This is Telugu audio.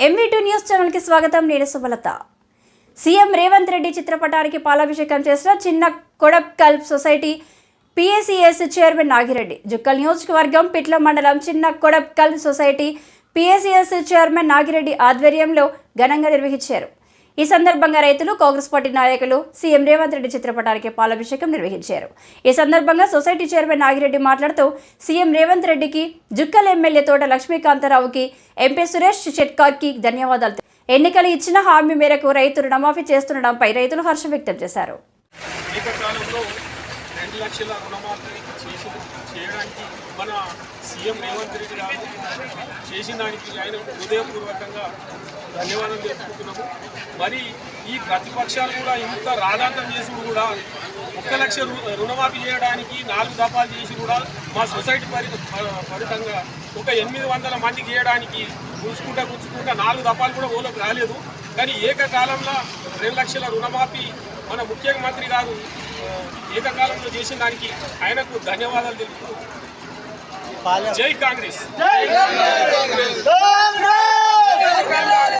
MV2 న్యూస్ ఛానల్ కి స్వాగతం. నేను సుమలత. సీఎం రేవంత్ రెడ్డి చిత్రపటానికి పాలాభిషేకం చేసిన Chinna Kodapkal society PACS chairman Nagireddy. Jukkal నియోజకవర్గం పిట్ల మండలం Chinna Kodapkal society PACS chairman Nagireddy ఆధ్వర్యంలో ఘనంగా నిర్వహించారు. ఈ సందర్భంగా రైతులు, కాంగ్రెస్ పార్టీ నాయకులు సీఎం రేవంత్ రెడ్డి చిత్రపటానికి పాలాభిషేకం నిర్వహించారు. ఈ సందర్భంగా సొసైటీ చైర్మన్ నాగిరెడ్డి మాట్లాడుతూ సీఎం రేవంత్ రెడ్డికి, జుక్కల్ ఎమ్మెల్యే తోట లక్ష్మీకాంతారావుకి, MP సురేష్ షెట్కార్కి ధన్యవాదాలు. ఎన్నికలు ఇచ్చిన హామీ మేరకు రైతు రుణమాఫీ చేస్తుండడంపై రైతులు హర్షం వ్యక్తం చేశారు. చేయడానికి మన సీఎం రేవంత్ రెడ్డి గారు చేసిన దానికి ఆయన హృదయపూర్వకంగా ధన్యవాదాలు తెలుపుకుంటున్నాము. మరి ఈ ప్రతిపక్షాలు కూడా ఇంత రాడాంతం చేసి కూడా 1 లక్ష రుణమాఫీ చేయడానికి 4 దఫాలు చేసి కూడా మా సొసైటీ ఫలితంగా ఒక 800 మందికి చేయడానికి కూర్చుకుంటా 4 దఫాలు కూడా ఓలోకి రాలేదు. కానీ ఏకకాలంలో 2 లక్షల రుణమాఫీ మన ముఖ్యమంత్రి గారు ఏకకాలంలో చేసిన దానికి ఆయనకు ధన్యవాదాలు తెలుపుతూ జై కాంగ్రెస్.